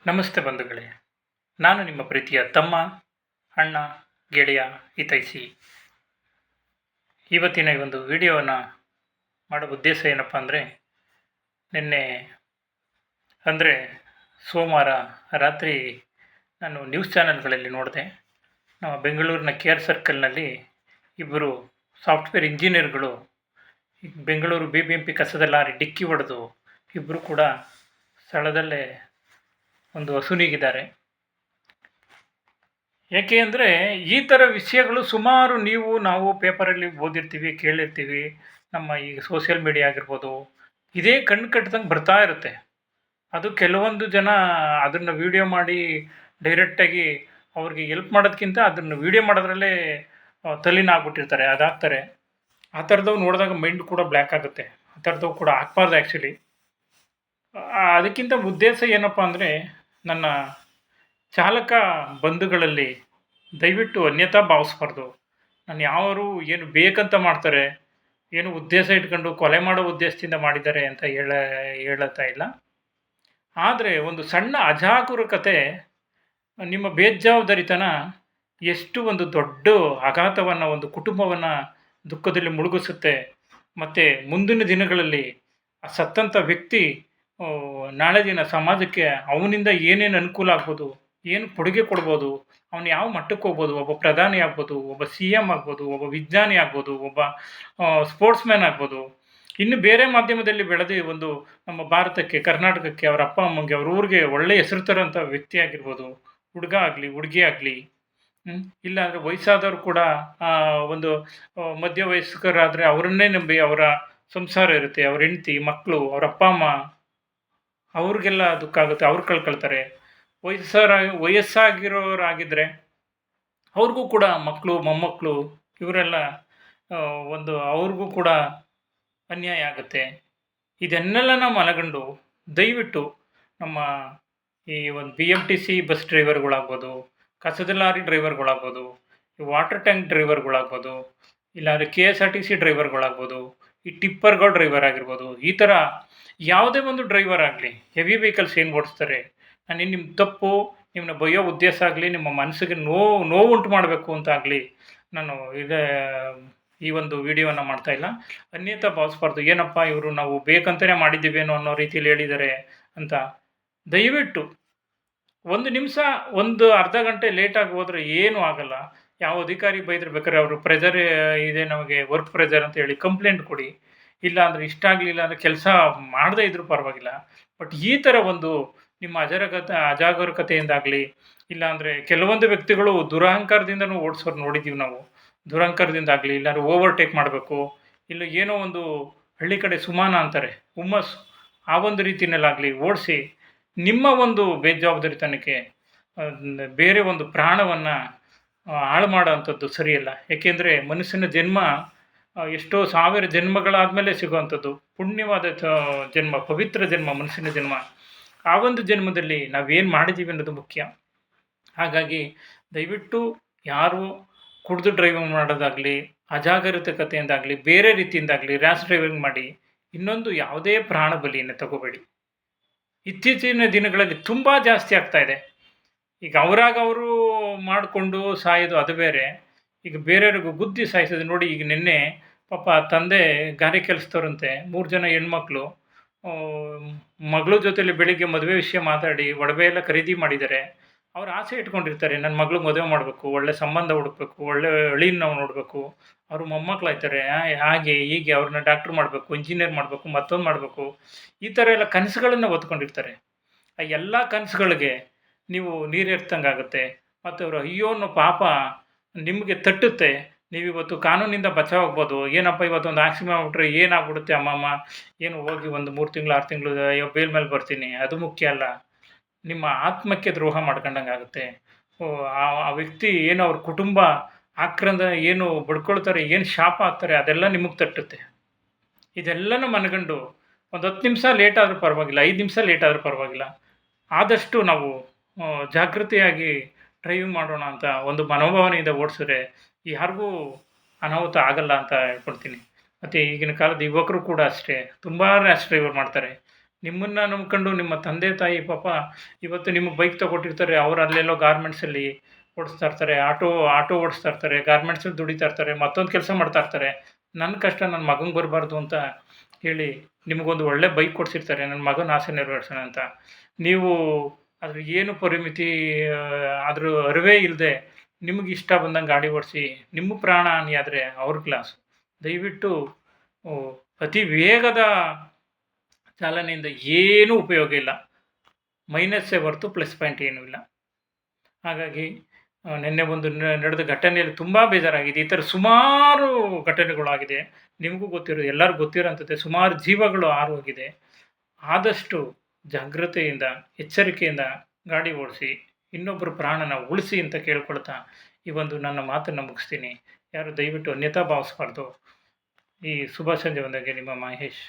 ನಮಸ್ತೆ ಬಂಧುಗಳೇ. ನಾನು ನಿಮ್ಮ ಪ್ರೀತಿಯ ತಮ್ಮ, ಅಣ್ಣ, ಗೆಳೆಯ ಹಿತೈಷಿ. ಇವತ್ತಿನ ಈ ಒಂದು ವಿಡಿಯೋವನ್ನು ಮಾಡೋ ಉದ್ದೇಶ ಏನಪ್ಪ ಅಂದರೆ, ನಿನ್ನೆ ಅಂದರೆ ಸೋಮವಾರ ರಾತ್ರಿ ನಾನು ನ್ಯೂಸ್ ಚಾನೆಲ್ಗಳಲ್ಲಿ ನೋಡಿದೆ. ನಮ್ಮ ಬೆಂಗಳೂರಿನ ಕೆ ಆರ್ ಸರ್ಕಲ್ನಲ್ಲಿ ಇಬ್ಬರು ಸಾಫ್ಟ್ವೇರ್ ಇಂಜಿನಿಯರ್ಗಳು Bengaluru B B M P ಕಸದ ಲಾರಿ ಡಿಕ್ಕಿ ಹೊಡೆದು ಇಬ್ಬರು ಕೂಡ ಸ್ಥಳದಲ್ಲೇ ಒಂದು ಅಸುನೀಗಿದ್ದಾರೆ. ಏಕೆ ಅಂದರೆ ಈ ಥರ ವಿಷಯಗಳು ಸುಮಾರು ನಾವು ಪೇಪರಲ್ಲಿ ಓದಿರ್ತೀವಿ, ಕೇಳಿರ್ತೀವಿ. ನಮ್ಮ ಈಗ ಸೋಷಿಯಲ್ ಮೀಡಿಯಾ ಆಗಿರ್ಬೋದು, ಇದೇ ಕಣ್ಣು ಕಟ್ಟಿದಂಗೆ ಬರ್ತಾ ಇರುತ್ತೆ. ಅದು ಕೆಲವೊಂದು ಜನ ಅದನ್ನು ವೀಡಿಯೋ ಮಾಡಿ ಡೈರೆಕ್ಟಾಗಿ ಅವ್ರಿಗೆ ಎಲ್ಪ್ ಮಾಡೋದಕ್ಕಿಂತ ಅದನ್ನು ವೀಡಿಯೋ ಮಾಡೋದ್ರಲ್ಲೇ ತಲ್ಲೀನ ಆಗ್ಬಿಟ್ಟಿರ್ತಾರೆ, ಅದಾಗ್ತಾರೆ. ಆ ಥರದವು ನೋಡಿದಾಗ ಮೈಂಡ್ ಕೂಡ ಬ್ಲ್ಯಾಕ್ ಆಗುತ್ತೆ. ಆ ಥರದವು ಕೂಡ ಆಗ್ಬಾರ್ದು ಆ್ಯಕ್ಚುಲಿ. ಅದಕ್ಕಿಂತ ಉದ್ದೇಶ ಏನಪ್ಪ ಅಂದರೆ, ನನ್ನ ಚಾಲಕ ಬಂಧುಗಳಲ್ಲಿ ದಯವಿಟ್ಟು ಅನ್ಯಥಾ ಭಾವಿಸ್ಬಾರ್ದು. ನಾನು ಯಾರು ಏನು ಬೇಕಂತ ಮಾಡ್ತಾರೆ, ಏನು ಉದ್ದೇಶ ಇಟ್ಕೊಂಡು ಕೊಲೆ ಮಾಡೋ ಉದ್ದೇಶದಿಂದ ಮಾಡಿದ್ದಾರೆ ಅಂತ ಹೇಳುತ್ತಾ ಇಲ್ಲ. ಆದರೆ ಒಂದು ಸಣ್ಣ ಅಜಾಗರೂಕತೆ ನಿಮ್ಮ ಬೇಜವಾಬ್ದಾರಿತನ ಎಷ್ಟು ಒಂದು ದೊಡ್ಡ ಆಘಾತವನ್ನು ಒಂದು ಕುಟುಂಬವನ್ನು ದುಃಖದಲ್ಲಿ ಮುಳುಗಿಸುತ್ತೆ. ಮತ್ತು ಮುಂದಿನ ದಿನಗಳಲ್ಲಿ ಆ ಸತ್ತಂಥ ವ್ಯಕ್ತಿ ನಾಳೆ ದಿನ ಸಮಾಜಕ್ಕೆ ಅವನಿಂದ ಏನೇನು ಅನುಕೂಲ ಆಗ್ಬೋದು, ಏನು ಕೊಡುಗೆ ಕೊಡ್ಬೋದು, ಅವನು ಯಾವ ಮಟ್ಟಕ್ಕೆ ಹೋಗ್ಬೋದು, ಒಬ್ಬ ಪ್ರಧಾನಿ ಆಗ್ಬೋದು, ಒಬ್ಬ ಸಿ ಎಮ್ ಆಗ್ಬೋದು, ಒಬ್ಬ ವಿಜ್ಞಾನಿ ಆಗ್ಬೋದು, ಒಬ್ಬ ಸ್ಪೋರ್ಟ್ಸ್ ಮ್ಯಾನ್ ಆಗ್ಬೋದು, ಇನ್ನು ಬೇರೆ ಮಾಧ್ಯಮದಲ್ಲಿ ಬೆಳೆದು ಒಂದು ನಮ್ಮ ಭಾರತಕ್ಕೆ, ಕರ್ನಾಟಕಕ್ಕೆ, ಅವರ ಅಪ್ಪ ಅಮ್ಮಂಗೆ, ಅವ್ರ ಊರಿಗೆ ಒಳ್ಳೆಯ ಹೆಸರು ತರೋಂಥ ವ್ಯಕ್ತಿ ಆಗಿರ್ಬೋದು. ಹುಡುಗ ಆಗಲಿ, ಹುಡುಗಿ ಆಗಲಿ, ಇಲ್ಲಾಂದರೆ ವಯಸ್ಸಾದವರು ಕೂಡ ಒಂದು ಮಧ್ಯ ವಯಸ್ಕರಾದರೆ ಅವರನ್ನೇ ನಂಬಿ ಅವರ ಸಂಸಾರ ಇರುತ್ತೆ, ಅವ್ರ ಹೆಂಡ್ತಿ, ಮಕ್ಕಳು, ಅವ್ರ ಅಪ್ಪ ಅಮ್ಮ, ಅವ್ರಿಗೆಲ್ಲ ದುಃಖ ಆಗುತ್ತೆ, ಅವ್ರು ಕಳ್ಕೊಳ್ತಾರೆ. ವಯಸ್ಸಾಗಿರೋರಾಗಿದ್ದರೆ ಅವ್ರಿಗೂ ಕೂಡ ಮಕ್ಕಳು, ಮೊಮ್ಮಕ್ಕಳು ಇವರೆಲ್ಲ ಒಂದು ಅವ್ರಿಗೂ ಕೂಡ ಅನ್ಯಾಯ ಆಗುತ್ತೆ. ಇದನ್ನೆಲ್ಲ ನಾವು ಮನಗಂಡು ದಯವಿಟ್ಟು ನಮ್ಮ ಈ ಒಂದು B M T C bus ಡ್ರೈವರ್ಗಳಾಗ್ಬೋದು, ಕಸದ ಲಾರಿ ಡ್ರೈವರ್ಗಳಾಗ್ಬೋದು, ಈ ವಾಟರ್ ಟ್ಯಾಂಕ್ ಡ್ರೈವರ್ಗಳಾಗ್ಬೋದು, ಇಲ್ಲಾಂದರೆ K S R T C ಡ್ರೈವರ್ಗಳಾಗ್ಬೋದು, ಈ ಟಿಪ್ಪರ್ಗಳ ಡ್ರೈವರ್ ಆಗಿರ್ಬೋದು, ಈ ಥರ ಯಾವುದೇ ಒಂದು ಡ್ರೈವರ್ ಆಗಲಿ, ಹೆವಿ ವೆಹಿಕಲ್ಸ್ ಏನು ಓಡಿಸ್ತಾರೆ, ನಾನು ನಿಮ್ಮ ತಪ್ಪು, ನಿಮ್ಮನ್ನ ಬೈಯೋ ಉದ್ದೇಶ ಆಗಲಿ, ನಿಮ್ಮ ಮನಸ್ಸಿಗೆ ನೋವುಂಟು ಮಾಡಬೇಕು ಅಂತ ಆಗಲಿ ನಾನು ಈ ಒಂದು ವಿಡಿಯೋವನ್ನು ಮಾಡ್ತಾಯಿಲ್ಲ. ಅನ್ಯಥಾ ಭಾವಿಸ್ಬಾರ್ದು. ಏನಪ್ಪ ಇವರು ನಾವು ಬೇಕಂತಲೇ ಮಾಡಿದ್ದೀವೇನೋ ಅನ್ನೋ ರೀತಿಯಲ್ಲಿ ಹೇಳಿದ್ದಾರೆ ಅಂತ. ದಯವಿಟ್ಟು ಒಂದು ನಿಮಿಷ, ಒಂದು ಅರ್ಧ ಗಂಟೆ ಲೇಟಾಗಿ ಹೋದರೆ ಏನೂ ಆಗಲ್ಲ. ಯಾವ ಅಧಿಕಾರಿ ಬೈದ್ರೆ ಬೇಕಾದ್ರೆ ಅವರು ಪ್ರೆಜರ್ ಇದೆ, ನಮಗೆ ವರ್ಕ್ ಪ್ರೆಜರ್ ಅಂತ ಹೇಳಿ ಕಂಪ್ಲೇಂಟ್ ಕೊಡಿ. ಇಲ್ಲ ಅಂದರೆ ಇಷ್ಟ ಆಗಲಿಲ್ಲ ಅಂದರೆ ಕೆಲಸ ಮಾಡದೇ ಇದ್ರೂ ಪರವಾಗಿಲ್ಲ. ಬಟ್ ಈ ಥರ ಒಂದು ನಿಮ್ಮ ಅಜಾಗರೂಕತೆಯಿಂದಾಗಲಿ, ಇಲ್ಲಾಂದರೆ ಕೆಲವೊಂದು ವ್ಯಕ್ತಿಗಳು ದುರಹಂಕಾರದಿಂದನೂ ಓಡಿಸೋರು ನೋಡಿದ್ದೀವಿ ನಾವು. ದುರಹಂಕಾರದಿಂದಾಗಲಿ, ಇಲ್ಲಾಂದ್ರೆ ಓವರ್ಟೇಕ್ ಮಾಡಬೇಕು, ಇಲ್ಲ ಏನೋ ಒಂದು ಹಳ್ಳಿ ಕಡೆ ಸುಮಾನ ಅಂತಾರೆ, ಹುಮ್ಮಸ್ಸು, ಆ ಒಂದು ರೀತಿಯಲ್ಲಾಗಲಿ ಓಡಿಸಿ ನಿಮ್ಮ ಒಂದು ಬೇಜವಾಬ್ದಾರಿತನಕ್ಕೆ ಬೇರೆ ಒಂದು ಪ್ರಾಣವನ್ನು ಹಾಳು ಮಾಡೋವಂಥದ್ದು ಸರಿಯಲ್ಲ. ಏಕೆಂದರೆ ಮನುಷ್ಯನ ಜನ್ಮ ಎಷ್ಟೋ ಸಾವಿರ ಜನ್ಮಗಳಾದಮೇಲೆ ಸಿಗುವಂಥದ್ದು ಪುಣ್ಯವಾದ ಜನ್ಮ, ಪವಿತ್ರ ಜನ್ಮ, ಮನುಷ್ಯನ ಜನ್ಮ. ಆ ಒಂದು ಜನ್ಮದಲ್ಲಿ ನಾವೇನು ಮಾಡಿದ್ದೀವಿ ಅನ್ನೋದು ಮುಖ್ಯ. ಹಾಗಾಗಿ ದಯವಿಟ್ಟು ಯಾರು ಕುಡಿದು ಡ್ರೈವಿಂಗ್ ಮಾಡೋದಾಗಲಿ, ಅಜಾಗರೂಕತೆಯಿಂದಾಗಲಿ, ಬೇರೆ ರೀತಿಯಿಂದಾಗಲಿ ರ್ಯಾಶ್ ಡ್ರೈವಿಂಗ್ ಮಾಡಿ ಇನ್ನೊಂದು ಯಾವುದೇ ಪ್ರಾಣ ಬಲಿಯನ್ನು ತಗೋಬೇಡಿ. ಇತ್ತೀಚಿನ ದಿನಗಳಲ್ಲಿ ತುಂಬ ಜಾಸ್ತಿ ಆಗ್ತಾಯಿದೆ. ಈಗ ಅವರು ಮಾಡಿಕೊಂಡು ಸಾಯೋದು ಅದು ಬೇರೆ, ಈಗ ಬೇರೆಯವ್ರಿಗೂ ಗುದ್ದಿ ಸಾಯಿಸೋದು ನೋಡಿ. ಈಗ ನಿನ್ನೆ ಪಾಪ ತಂದೆ ಗಾರೆ ಕೆಲಸದವ್ರಂತೆ, 3 ಜನ ಹೆಣ್ಮಕ್ಳು, ಮಗಳ ಜೊತೆಲಿ ಬೆಳಿಗ್ಗೆ ಮದುವೆ ವಿಷಯ ಮಾತಾಡಿ ಒಡವೆ ಎಲ್ಲ ಖರೀದಿ ಮಾಡಿದ್ದಾರೆ. ಅವ್ರು ಆಸೆ ಇಟ್ಕೊಂಡಿರ್ತಾರೆ, ನನ್ನ ಮಗಳಿಗೆ ಮದುವೆ ಮಾಡಬೇಕು, ಒಳ್ಳೆ ಸಂಬಂಧ ಹುಡುಕಬೇಕು, ಒಳ್ಳೆ ಅಳಿನ ನಾವು ನೋಡಬೇಕು, ಅವರು ಮೊಮ್ಮಕ್ಕಳಾಯ್ತಾರೆ, ಹಾಗೆ ಹೀಗೆ ಅವ್ರನ್ನ ಡಾಕ್ಟ್ರ್ ಮಾಡಬೇಕು, ಇಂಜಿನಿಯರ್ ಮಾಡಬೇಕು, ಮತ್ತೊಂದು ಮಾಡಬೇಕು, ಈ ಥರ ಎಲ್ಲ ಕನಸುಗಳನ್ನು ಹೊತ್ಕೊಂಡಿರ್ತಾರೆ. ಆ ಎಲ್ಲ ಕನಸುಗಳಿಗೆ ನೀವು ನೀರೆರ್ತಂಗಾಗುತ್ತೆ. ಮತ್ತು ಅವರು ಅಯ್ಯೋ ಅನ್ನೋ ಪಾಪ ನಿಮಗೆ ತಟ್ಟುತ್ತೆ. ನೀವಿವತ್ತು ಕಾನೂನಿಂದ ಬಚಾವಾಗ್ಬೋದು. ಏನಪ್ಪ ಇವತ್ತೊಂದು ಆಕ್ಸಿಡೆಂಟ್ ಮಾಡಿಬಿಟ್ರೆ ಏನಾಗ್ಬಿಡುತ್ತೆ ಅಮ್ಮಮ್ಮ, ಏನು ಹೋಗಿ ಒಂದು 3 ತಿಂಗಳು 6 ತಿಂಗಳು ಅಯ್ಯೋ ಬೇಲ್ ಮೇಲೆ ಬರ್ತೀನಿ, ಅದು ಮುಖ್ಯ ಅಲ್ಲ. ನಿಮ್ಮ ಆತ್ಮಕ್ಕೆ ದ್ರೋಹ ಮಾಡ್ಕೊಂಡಂಗೆ ಆಗುತ್ತೆ. ಆ ವ್ಯಕ್ತಿ ಏನು ಅವ್ರ ಕುಟುಂಬ ಆಕ್ರಂದ ಏನು ಬಡ್ಕೊಳ್ತಾರೆ, ಏನು ಶಾಪ ಆಗ್ತಾರೆ, ಅದೆಲ್ಲ ನಿಮಗೆ ತಟ್ಟುತ್ತೆ. ಇದೆಲ್ಲನೂ ಮನಗಂಡು ಒಂದು 10 ನಿಮಿಷ ಲೇಟ್ ಆದರೂ ಪರವಾಗಿಲ್ಲ, 5 ನಿಮಿಷ ಲೇಟ್ ಆದರೂ ಪರವಾಗಿಲ್ಲ, ಆದಷ್ಟು ನಾವು ಜಾಗೃತಿಯಾಗಿ ಡ್ರೈವಿಂಗ್ ಮಾಡೋಣ ಅಂತ ಒಂದು ಮನೋಭಾವನೆಯಿಂದ ಓಡಿಸಿದ್ರೆ ಯಾರಿಗೂ ಅನಾಹುತ ಆಗಲ್ಲ ಅಂತ ಹೇಳ್ಕೊಳ್ತೀನಿ. ಮತ್ತು ಈಗಿನ ಕಾಲದ ಯುವಕರು ಕೂಡ ಅಷ್ಟೇ ತುಂಬ ರ್ಯಾಶ್ ಡ್ರೈವರ್ ಮಾಡ್ತಾರೆ. ನಿಮ್ಮನ್ನು ನಂಬ್ಕೊಂಡು ನಿಮ್ಮ ತಂದೆ ತಾಯಿ ಪಾಪ ಇವತ್ತು ನಿಮಗೆ ಬೈಕ್ ತಗೊಟ್ಟಿರ್ತಾರೆ. ಅವ್ರು ಅಲ್ಲೆಲ್ಲೋ ಗಾರ್ಮೆಂಟ್ಸಲ್ಲಿ ಓಡಿಸ್ತಾ ಇರ್ತಾರೆ. ಆಟೋ ಓಡಿಸ್ತಾ ಇರ್ತಾರೆ. ಗಾರ್ಮೆಂಟ್ಸಲ್ಲಿ ದುಡಿತಾ ಇರ್ತಾರೆ. ಮತ್ತೊಂದು ಕೆಲಸ ಮಾಡ್ತಾ ಇರ್ತಾರೆ. ನನ್ನ ಕಷ್ಟ ನನ್ನ ಮಗಂಗೆ ಬರಬಾರ್ದು ಅಂತ ಹೇಳಿ ನಿಮಗೊಂದು ಒಳ್ಳೆ ಬೈಕ್ ಕೊಡಿಸಿರ್ತಾರೆ. ನನ್ನ ಮಗನ ಆಸೆ ನೆರವೇರಿಸೋಣ ಅಂತ. ನೀವು ಅದ್ರ ಏನು ಪರಿಮಿತಿ ಅದ್ರ ಅರಿವೇ ಇಲ್ಲದೆ ನಿಮಗೆ ಇಷ್ಟ ಬಂದಂಗೆ ಗಾಡಿ ಓಡಿಸಿ ನಿಮ್ಮ ಪ್ರಾಣ ಹಾನಿ ಆದರೆ ಅವ್ರ ಕ್ಲಾಸ್. ದಯವಿಟ್ಟು ಅತಿ ವೇಗದ ಚಾಲನೆಯಿಂದ ಏನೂ ಉಪಯೋಗ ಇಲ್ಲ. ಮೈನಸ್ಸೇ ಹೊರತು ಪ್ಲಸ್ ಪಾಯಿಂಟ್ ಏನೂ ಇಲ್ಲ. ಹಾಗಾಗಿ ನಿನ್ನೆ ಒಂದು ನಡೆದ ಘಟನೆಯಲ್ಲಿ ತುಂಬ ಬೇಜಾರಾಗಿದೆ. ಈ ಥರ ಸುಮಾರು ಘಟನೆಗಳಾಗಿದೆ. ನಿಮಗೂ ಗೊತ್ತಿರೋದು, ಎಲ್ಲರಿಗೂ ಗೊತ್ತಿರೋಂಥದ್ದೇ. ಸುಮಾರು ಜೀವಗಳು ಹಾರೋಗಿದೆ. ಆದಷ್ಟು ಜಾಗ್ರತೆಯಿಂದ, ಎಚ್ಚರಿಕೆಯಿಂದ ಗಾಡಿ ಓಡಿಸಿ, ಇನ್ನೊಬ್ಬರ ಪ್ರಾಣನ ಉಳಿಸಿ ಅಂತ ಕೇಳ್ಕೊಳ್ತಾ ಈ ಒಂದು ನನ್ನ ಮಾತನ್ನು ಮುಗಿಸ್ತೀನಿ. ಯಾರು ದಯವಿಟ್ಟು ಅನ್ಯಥಾ ಭಾವಿಸಬಾರ್ದು. ಈ ಶುಭ ಸಂಜೆ ಒಂದಿಗೆ ನಿಮ್ಮ ಮಹೇಶ್.